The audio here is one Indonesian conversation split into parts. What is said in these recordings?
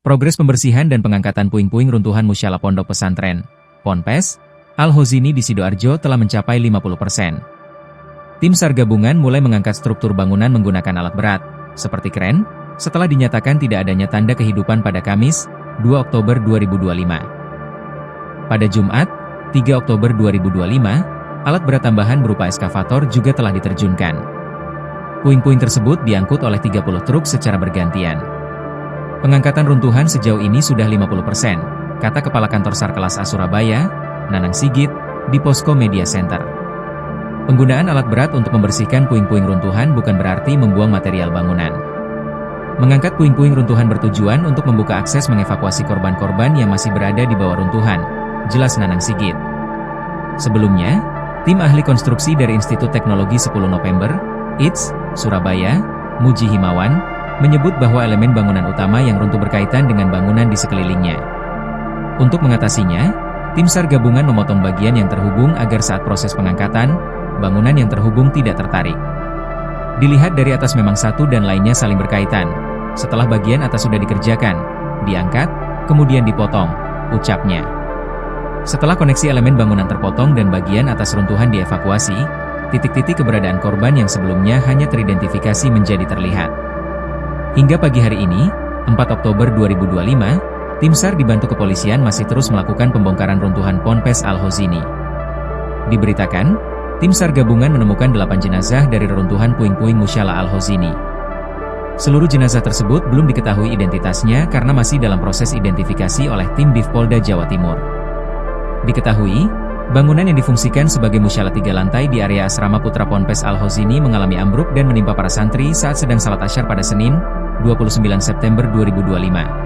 Progres pembersihan dan pengangkatan puing-puing runtuhan Musyalah Pondok Pesantren Ponpes Al-Hozini di Sidoarjo telah mencapai 50%. Tim SAR gabungan mulai mengangkat struktur bangunan menggunakan alat berat, seperti kren, setelah dinyatakan tidak adanya tanda kehidupan pada Kamis, 2 Oktober 2025. Pada Jumat, 3 Oktober 2025, alat berat tambahan berupa eskavator juga telah diterjunkan. Puing-puing tersebut diangkut oleh 30 truk secara bergantian. Pengangkatan runtuhan sejauh ini sudah 50%, kata Kepala Kantor SAR Kelas A Surabaya, Nanang Sigit, di Posko Media Center. Penggunaan alat berat untuk membersihkan puing-puing runtuhan bukan berarti membuang material bangunan. Mengangkat puing-puing runtuhan bertujuan untuk membuka akses mengevakuasi korban-korban yang masih berada di bawah runtuhan, jelas Nanang Sigit. Sebelumnya, tim ahli konstruksi dari Institut Teknologi 10 November, ITS, Surabaya, Muji Himawan, menyebut bahwa elemen bangunan utama yang runtuh berkaitan dengan bangunan di sekelilingnya. Untuk mengatasinya, tim SAR gabungan memotong bagian yang terhubung agar saat proses pengangkatan, bangunan yang terhubung tidak tertarik. Dilihat dari atas memang satu dan lainnya saling berkaitan. Setelah bagian atas sudah dikerjakan, diangkat, kemudian dipotong, ucapnya. Setelah koneksi elemen bangunan terpotong dan bagian atas runtuhan dievakuasi, titik-titik keberadaan korban yang sebelumnya hanya teridentifikasi menjadi terlihat. Hingga pagi hari ini, 4 Oktober 2025, tim SAR dibantu kepolisian masih terus melakukan pembongkaran runtuhan Ponpes Al-Hozini. Diberitakan, tim SAR gabungan menemukan 8 jenazah dari reruntuhan puing-puing Musyalah Al-Hozini. Seluruh jenazah tersebut belum diketahui identitasnya karena masih dalam proses identifikasi oleh tim Divpolda Jawa Timur. Diketahui, bangunan yang difungsikan sebagai musyalah 3 lantai di area asrama putra Ponpes Al-Hozini mengalami ambruk dan menimpa para santri saat sedang salat Asyar pada Senin, 29 September 2025.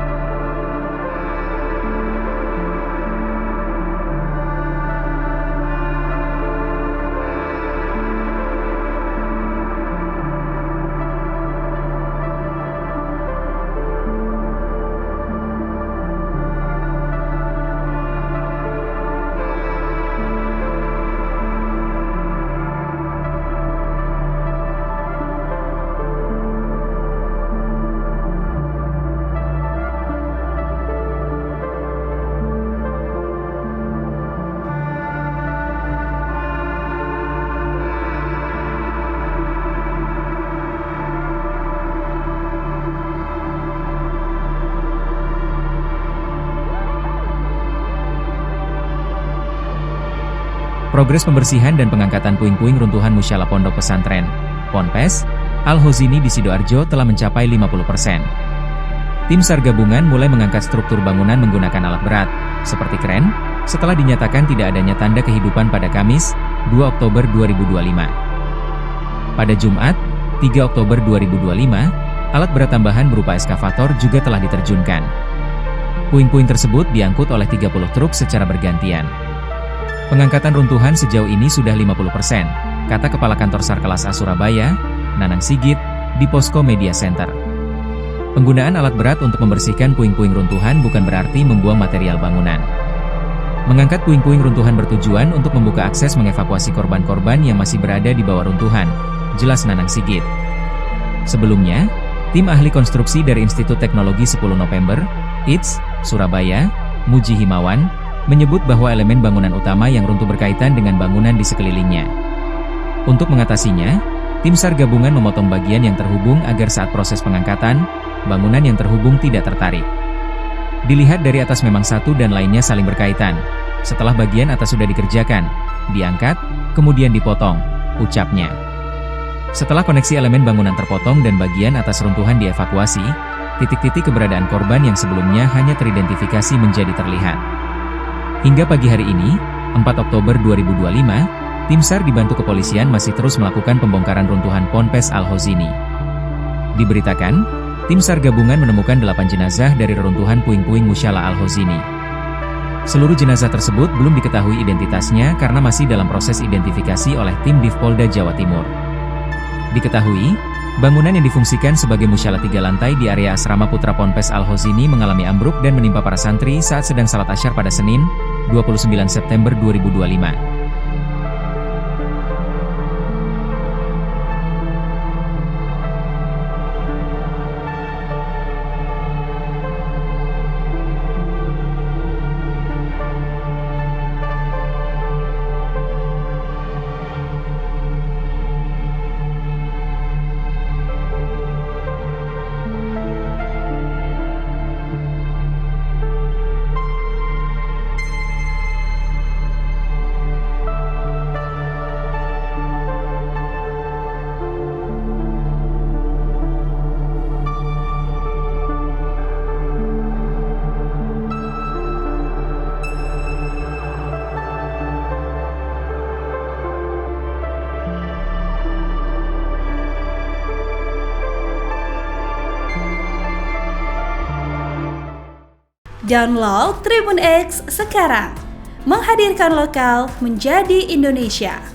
Progres pembersihan dan pengangkatan puing-puing runtuhan Musyalah Pondok Pesantren Ponpes Al-Hozini di Sidoarjo telah mencapai 50%. Tim SAR gabungan mulai mengangkat struktur bangunan menggunakan alat berat, seperti kren, setelah dinyatakan tidak adanya tanda kehidupan pada Kamis, 2 Oktober 2025. Pada Jumat, 3 Oktober 2025, alat berat tambahan berupa eskavator juga telah diterjunkan. Puing-puing tersebut diangkut oleh 30 truk secara bergantian. Pengangkatan runtuhan sejauh ini sudah 50%, kata Kepala Kantor SAR Kelas A Surabaya, Nanang Sigit, di Posko Media Center. Penggunaan alat berat untuk membersihkan puing-puing runtuhan bukan berarti membuang material bangunan. Mengangkat puing-puing runtuhan bertujuan untuk membuka akses mengevakuasi korban-korban yang masih berada di bawah runtuhan, jelas Nanang Sigit. Sebelumnya, tim ahli konstruksi dari Institut Teknologi 10 November, ITS, Surabaya, Muji Himawan, menyebut bahwa elemen bangunan utama yang runtuh berkaitan dengan bangunan di sekelilingnya. Untuk mengatasinya, tim SAR gabungan memotong bagian yang terhubung agar saat proses pengangkatan, bangunan yang terhubung tidak tertarik. Dilihat dari atas memang satu dan lainnya saling berkaitan. Setelah bagian atas sudah dikerjakan, diangkat, kemudian dipotong, ucapnya. Setelah koneksi elemen bangunan terpotong dan bagian atas runtuhan dievakuasi, titik-titik keberadaan korban yang sebelumnya hanya teridentifikasi menjadi terlihat. Hingga pagi hari ini, 4 Oktober 2025, tim SAR dibantu kepolisian masih terus melakukan pembongkaran runtuhan Ponpes Al-Hozini. Diberitakan, tim SAR gabungan menemukan 8 jenazah dari reruntuhan puing-puing Musyalah Al-Hozini. Seluruh jenazah tersebut belum diketahui identitasnya karena masih dalam proses identifikasi oleh tim Divpolda Jawa Timur. Diketahui, bangunan yang difungsikan sebagai musyalah 3 lantai di area asrama putra Ponpes Al-Hozini mengalami ambruk dan menimpa para santri saat sedang salat Asyar pada Senin, 29 September 2025. Download Tribun X sekarang. Menghadirkan lokal menjadi Indonesia.